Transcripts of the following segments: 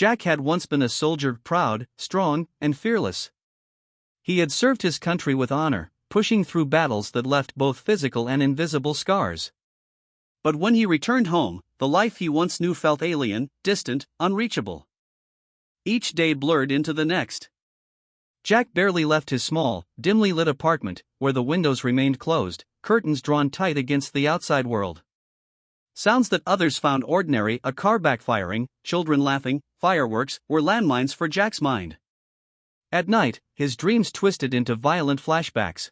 Jack had once been a soldier, proud, strong, and fearless. He had served his country with honor, pushing through battles that left both physical and invisible scars. But when he returned home, the life he once knew felt alien, distant, unreachable. Each day blurred into the next. Jack barely left his small, dimly lit apartment, where the windows remained closed, curtains drawn tight against the outside world. Sounds that others found ordinary, a car backfiring, children laughing, fireworks, were landmines for Jack's mind. At night, his dreams twisted into violent flashbacks.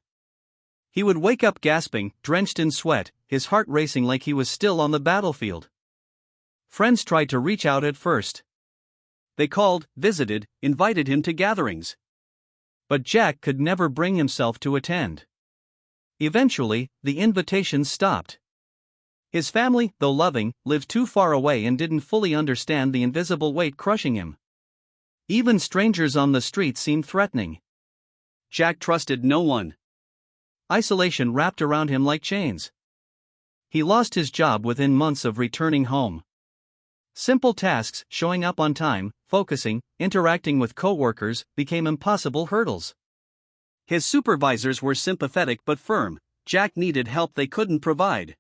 He would wake up gasping, drenched in sweat, his heart racing like he was still on the battlefield. Friends tried to reach out at first. They called, visited, invited him to gatherings. But Jack could never bring himself to attend. Eventually, the invitations stopped. His family, though loving, lived too far away and didn't fully understand the invisible weight crushing him. Even strangers on the street seemed threatening. Jack trusted no one. Isolation wrapped around him like chains. He lost his job within months of returning home. Simple tasks, showing up on time, focusing, interacting with co-workers, became impossible hurdles. His supervisors were sympathetic but firm. Jack needed help they couldn't provide.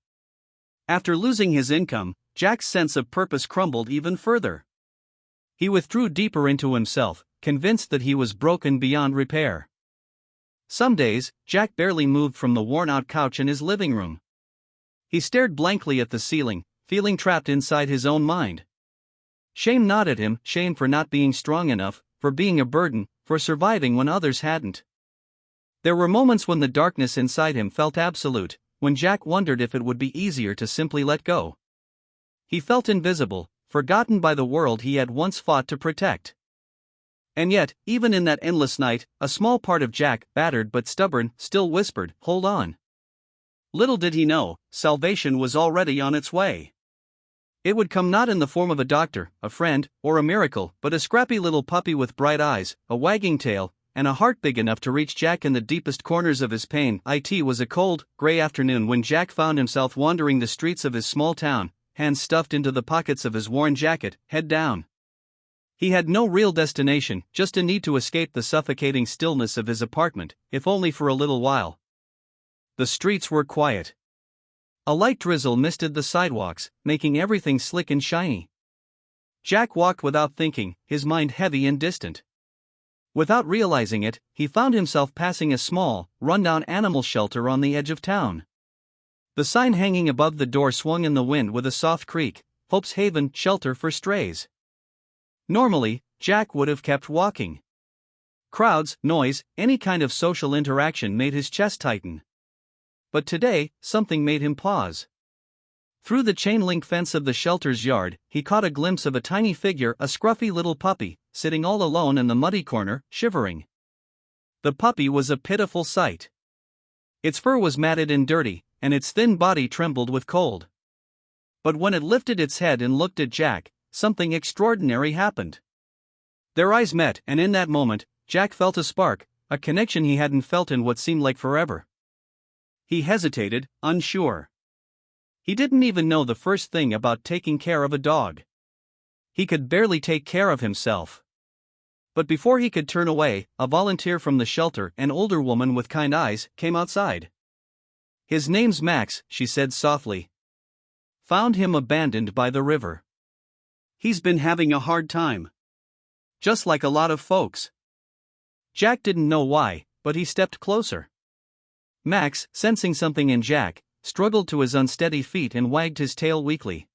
After losing his income, Jack's sense of purpose crumbled even further. He withdrew deeper into himself, convinced that he was broken beyond repair. Some days, Jack barely moved from the worn-out couch in his living room. He stared blankly at the ceiling, feeling trapped inside his own mind. Shame gnawed at him, shame for not being strong enough, for being a burden, for surviving when others hadn't. There were moments when the darkness inside him felt absolute, when Jack wondered if it would be easier to simply let go. He felt invisible, forgotten by the world he had once fought to protect. And yet, even in that endless night, a small part of Jack, battered but stubborn, still whispered, "Hold on." Little did he know, salvation was already on its way. It would come not in the form of a doctor, a friend, or a miracle, but a scrappy little puppy with bright eyes, a wagging tail, and a heart big enough to reach Jack in the deepest corners of his pain. It was a cold, gray afternoon when Jack found himself wandering the streets of his small town, hands stuffed into the pockets of his worn jacket, head down. He had no real destination, just a need to escape the suffocating stillness of his apartment, if only for a little while. The streets were quiet. A light drizzle misted the sidewalks, making everything slick and shiny. Jack walked without thinking, his mind heavy and distant. Without realizing it, he found himself passing a small, run-down animal shelter on the edge of town. The sign hanging above the door swung in the wind with a soft creak, "Hope's Haven, Shelter for Strays." Normally, Jack would have kept walking. Crowds, noise, any kind of social interaction made his chest tighten. But today, something made him pause. Through the chain-link fence of the shelter's yard, he caught a glimpse of a tiny figure, a scruffy little puppy, sitting all alone in the muddy corner, shivering. The puppy was a pitiful sight. Its fur was matted and dirty, and its thin body trembled with cold. But when it lifted its head and looked at Jack, something extraordinary happened. Their eyes met, and in that moment, Jack felt a spark, a connection he hadn't felt in what seemed like forever. He hesitated, unsure. He didn't even know the first thing about taking care of a dog. He could barely take care of himself. But before he could turn away, a volunteer from the shelter, an older woman with kind eyes, came outside. "His name's Max," she said softly. "Found him abandoned by the river. He's been having a hard time. Just like a lot of folks." Jack didn't know why, but he stepped closer. Max, sensing something in Jack, struggled to his unsteady feet and wagged his tail weakly.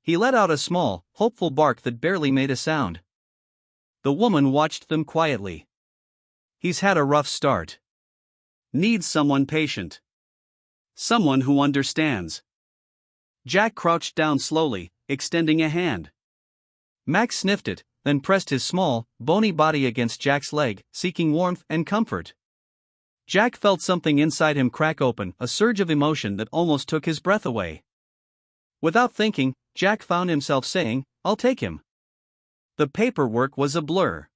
He let out a small, hopeful bark that barely made a sound. The woman watched them quietly. "He's had a rough start. Needs someone patient. Someone who understands." Jack crouched down slowly, extending a hand. Max sniffed it, then pressed his small, bony body against Jack's leg, seeking warmth and comfort. Jack felt something inside him crack open, a surge of emotion that almost took his breath away. Without thinking, Jack found himself saying, "I'll take him." The paperwork was a blur.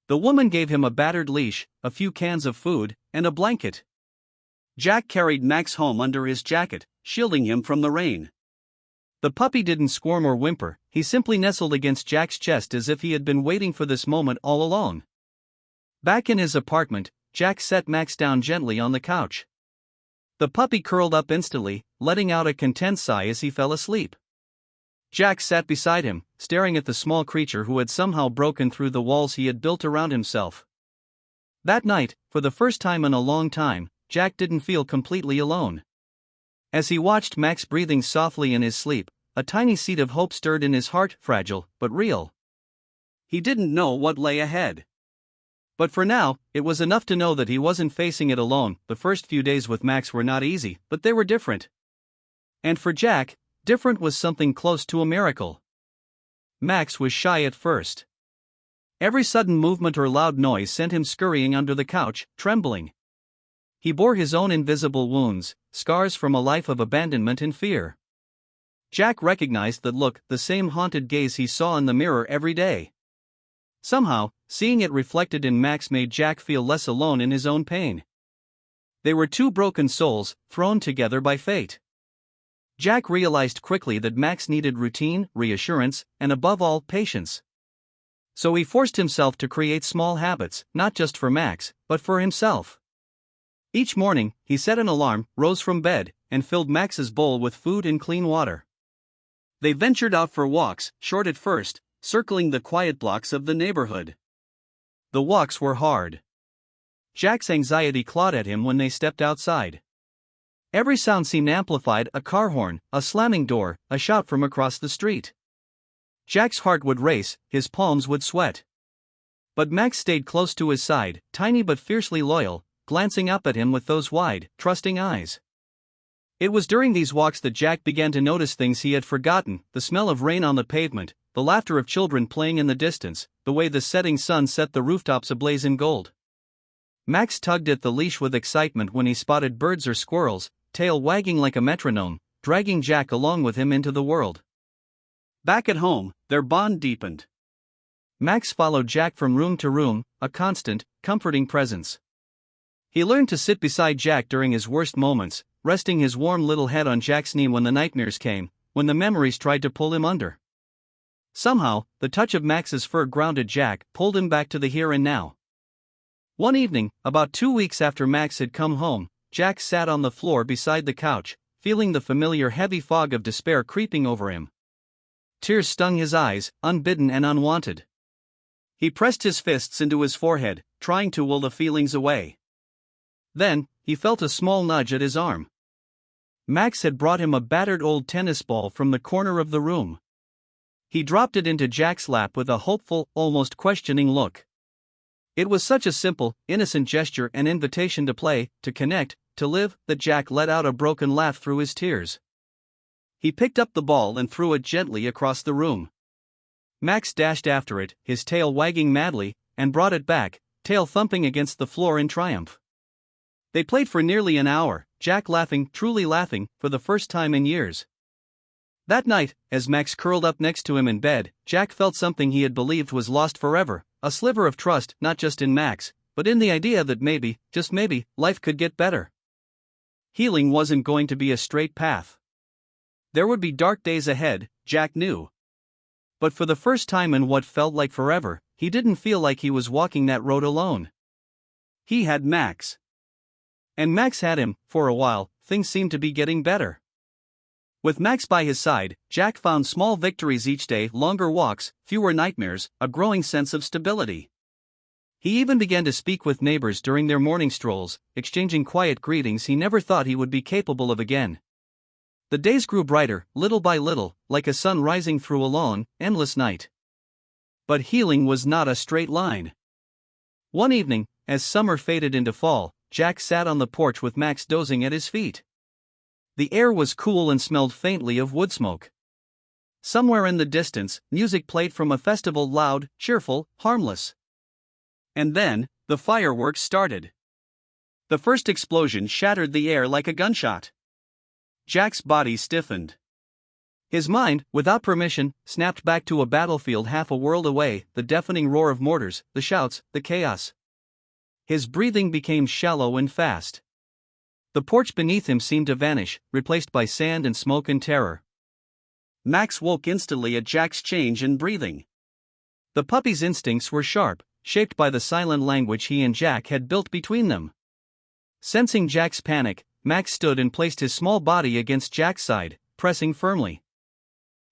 The woman gave him a battered leash, a few cans of food, and a blanket. Jack carried Max home under his jacket, shielding him from the rain. The puppy didn't squirm or whimper, he simply nestled against Jack's chest as if he had been waiting for this moment all along. Back in his apartment, Jack set Max down gently on the couch. The puppy curled up instantly, letting out a content sigh as he fell asleep. Jack sat beside him, staring at the small creature who had somehow broken through the walls he had built around himself. That night, for the first time in a long time, Jack didn't feel completely alone. As he watched Max breathing softly in his sleep, a tiny seed of hope stirred in his heart, fragile but real. He didn't know what lay ahead. But for now, it was enough to know that he wasn't facing it alone. The first few days with Max were not easy, but they were different. And for Jack, different was something close to a miracle. Max was shy at first. Every sudden movement or loud noise sent him scurrying under the couch, trembling. He bore his own invisible wounds, scars from a life of abandonment and fear. Jack recognized that look, the same haunted gaze he saw in the mirror every day. Somehow, seeing it reflected in Max made Jack feel less alone in his own pain. They were two broken souls, thrown together by fate. Jack realized quickly that Max needed routine, reassurance, and above all, patience. So he forced himself to create small habits, not just for Max, but for himself. Each morning, he set an alarm, rose from bed, and filled Max's bowl with food and clean water. They ventured out for walks, short at first, circling the quiet blocks of the neighborhood. The walks were hard. Jack's anxiety clawed at him when they stepped outside. Every sound seemed amplified: a car horn, a slamming door, a shout from across the street. Jack's heart would race, his palms would sweat. But Max stayed close to his side, tiny but fiercely loyal, glancing up at him with those wide, trusting eyes. It was during these walks that Jack began to notice things he had forgotten: the smell of rain on the pavement, the laughter of children playing in the distance, the way the setting sun set the rooftops ablaze in gold. Max tugged at the leash with excitement when he spotted birds or squirrels, tail wagging like a metronome, dragging Jack along with him into the world. Back at home, their bond deepened. Max followed Jack from room to room, a constant, comforting presence. He learned to sit beside Jack during his worst moments, resting his warm little head on Jack's knee when the nightmares came, when the memories tried to pull him under. Somehow, the touch of Max's fur grounded Jack, pulled him back to the here and now. One evening, about 2 weeks after Max had come home, Jack sat on the floor beside the couch, feeling the familiar heavy fog of despair creeping over him. Tears stung his eyes, unbidden and unwanted. He pressed his fists into his forehead, trying to will the feelings away. Then, he felt a small nudge at his arm. Max had brought him a battered old tennis ball from the corner of the room. He dropped it into Jack's lap with a hopeful, almost questioning look. It was such a simple, innocent gesture, an invitation to play, to connect, to live, that Jack let out a broken laugh through his tears. He picked up the ball and threw it gently across the room. Max dashed after it, his tail wagging madly, and brought it back, tail thumping against the floor in triumph. They played for nearly an hour, Jack laughing, truly laughing, for the first time in years. That night, as Max curled up next to him in bed, Jack felt something he had believed was lost forever, a sliver of trust, not just in Max, but in the idea that maybe, just maybe, life could get better. Healing wasn't going to be a straight path. There would be dark days ahead, Jack knew. But for the first time in what felt like forever, he didn't feel like he was walking that road alone. He had Max. And Max had him. For a while, things seemed to be getting better. With Max by his side, Jack found small victories each day: longer walks, fewer nightmares, a growing sense of stability. He even began to speak with neighbors during their morning strolls, exchanging quiet greetings he never thought he would be capable of again. The days grew brighter, little by little, like a sun rising through a long, endless night. But healing was not a straight line. One evening, as summer faded into fall, Jack sat on the porch with Max dozing at his feet. The air was cool and smelled faintly of wood smoke. Somewhere in the distance, music played from a festival, loud, cheerful, harmless. And then, the fireworks started. The first explosion shattered the air like a gunshot. Jack's body stiffened. His mind, without permission, snapped back to a battlefield half a world away: the deafening roar of mortars, the shouts, the chaos. His breathing became shallow and fast. The porch beneath him seemed to vanish, replaced by sand and smoke and terror. Max woke instantly at Jack's change in breathing. The puppy's instincts were sharp, shaped by the silent language he and Jack had built between them. Sensing Jack's panic, Max stood and placed his small body against Jack's side, pressing firmly.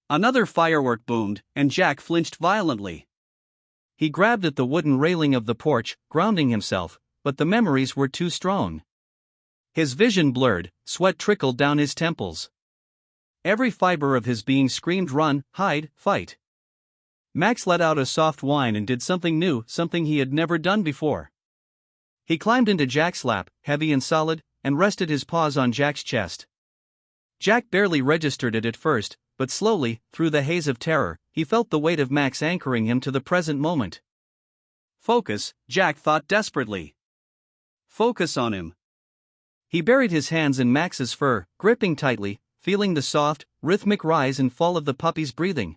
Another firework boomed, and Jack flinched violently. He grabbed at the wooden railing of the porch, grounding himself, but the memories were too strong. His vision blurred, sweat trickled down his temples. Every fiber of his being screamed run, hide, fight. Max let out a soft whine and did something new, something he had never done before. He climbed into Jack's lap, heavy and solid, and rested his paws on Jack's chest. Jack barely registered it at first, but slowly, through the haze of terror, he felt the weight of Max anchoring him to the present moment. Focus, Jack thought desperately. Focus on him. He buried his hands in Max's fur, gripping tightly, feeling the soft, rhythmic rise and fall of the puppy's breathing.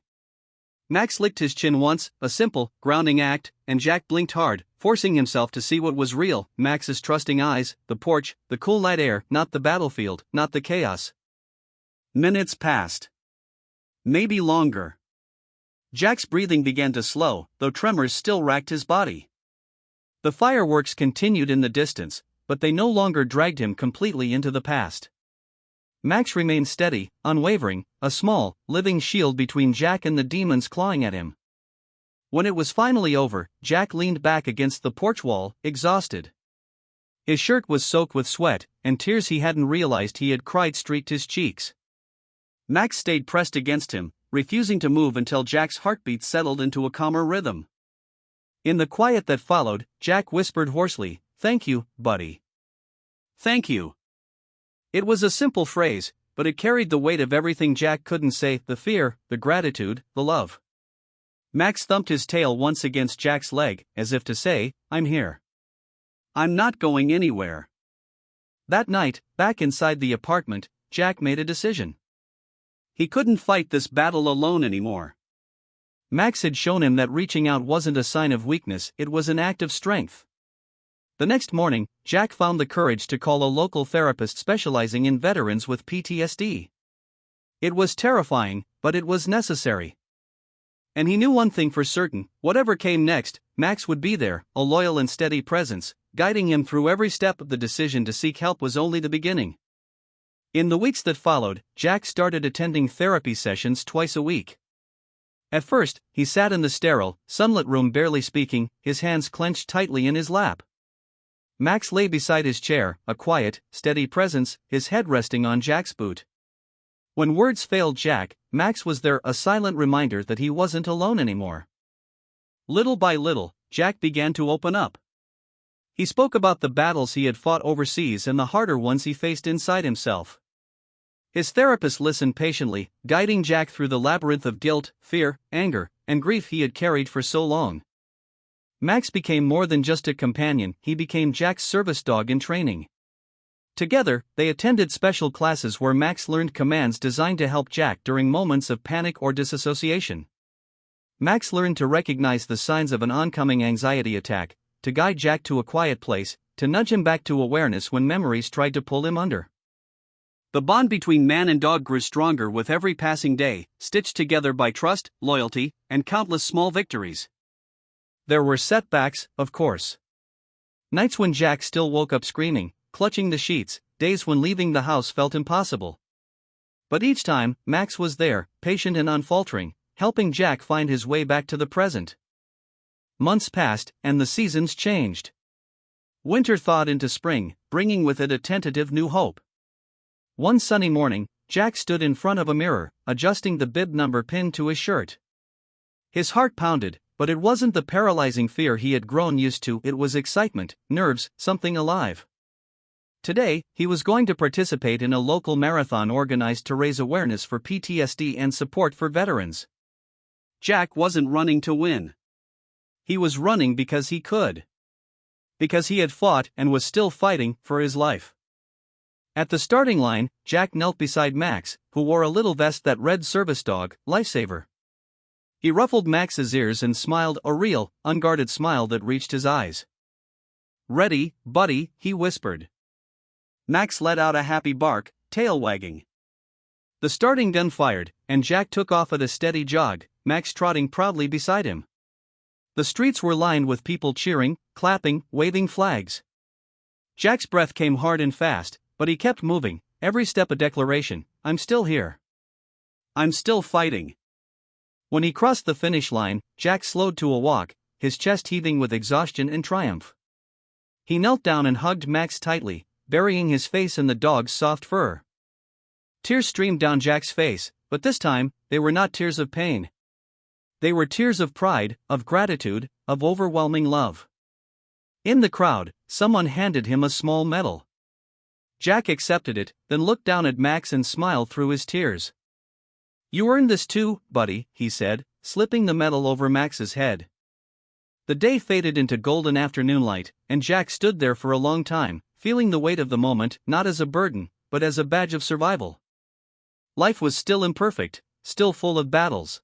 Max licked his chin once, a simple, grounding act, and Jack blinked hard, forcing himself to see what was real: Max's trusting eyes, the porch, the cool night air, not the battlefield, not the chaos. Minutes passed. Maybe longer. Jack's breathing began to slow, though tremors still racked his body. The fireworks continued in the distance, but they no longer dragged him completely into the past. Max remained steady, unwavering, a small, living shield between Jack and the demons clawing at him. When it was finally over, Jack leaned back against the porch wall, exhausted. His shirt was soaked with sweat, and tears he hadn't realized he had cried streaked his cheeks. Max stayed pressed against him, refusing to move until Jack's heartbeat settled into a calmer rhythm. In the quiet that followed, Jack whispered hoarsely, "Thank you, buddy. Thank you." It was a simple phrase, but it carried the weight of everything Jack couldn't say: the fear, the gratitude, the love. Max thumped his tail once against Jack's leg, as if to say, "I'm here. I'm not going anywhere." That night, back inside the apartment, Jack made a decision. He couldn't fight this battle alone anymore. Max had shown him that reaching out wasn't a sign of weakness, it was an act of strength. The next morning, Jack found the courage to call a local therapist specializing in veterans with PTSD. It was terrifying, but it was necessary. And he knew one thing for certain: whatever came next, Max would be there, a loyal and steady presence, guiding him through every step. The decision to seek help was only the beginning. In the weeks that followed, Jack started attending therapy sessions twice a week. At first, he sat in the sterile, sunlit room barely speaking, his hands clenched tightly in his lap. Max lay beside his chair, a quiet, steady presence, his head resting on Jack's boot. When words failed Jack, Max was there, a silent reminder that he wasn't alone anymore. Little by little, Jack began to open up. He spoke about the battles he had fought overseas and the harder ones he faced inside himself. His therapist listened patiently, guiding Jack through the labyrinth of guilt, fear, anger, and grief he had carried for so long. Max became more than just a companion, he became Jack's service dog in training. Together, they attended special classes where Max learned commands designed to help Jack during moments of panic or disassociation. Max learned to recognize the signs of an oncoming anxiety attack, to guide Jack to a quiet place, to nudge him back to awareness when memories tried to pull him under. The bond between man and dog grew stronger with every passing day, stitched together by trust, loyalty, and countless small victories. There were setbacks, of course. Nights when Jack still woke up screaming, clutching the sheets, days when leaving the house felt impossible. But each time, Max was there, patient and unfaltering, helping Jack find his way back to the present. Months passed, and the seasons changed. Winter thawed into spring, bringing with it a tentative new hope. One sunny morning, Jack stood in front of a mirror, adjusting the bib number pinned to his shirt. His heart pounded, but it wasn't the paralyzing fear he had grown used to, it was excitement, nerves, something alive. Today, he was going to participate in a local marathon organized to raise awareness for PTSD and support for veterans. Jack wasn't running to win. He was running because he could. Because he had fought and was still fighting for his life. At the starting line, Jack knelt beside Max, who wore a little vest that read "Service Dog, Lifesaver." He ruffled Max's ears and smiled, a real, unguarded smile that reached his eyes. "Ready, buddy," he whispered. Max let out a happy bark, tail wagging. The starting gun fired, and Jack took off at a steady jog, Max trotting proudly beside him. The streets were lined with people cheering, clapping, waving flags. Jack's breath came hard and fast, but he kept moving, every step a declaration: I'm still here. I'm still fighting. When he crossed the finish line, Jack slowed to a walk, his chest heaving with exhaustion and triumph. He knelt down and hugged Max tightly, burying his face in the dog's soft fur. Tears streamed down Jack's face, but this time, they were not tears of pain. They were tears of pride, of gratitude, of overwhelming love. In the crowd, someone handed him a small medal. Jack accepted it, then looked down at Max and smiled through his tears. You earned this too, buddy, he said, slipping the medal over Max's head. The day faded into golden afternoon light, and Jack stood there for a long time, feeling the weight of the moment not as a burden, but as a badge of survival. Life was still imperfect, still full of battles.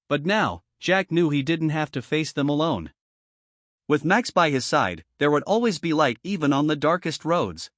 But now, Jack knew he didn't have to face them alone. With Max by his side, there would always be light even on the darkest roads.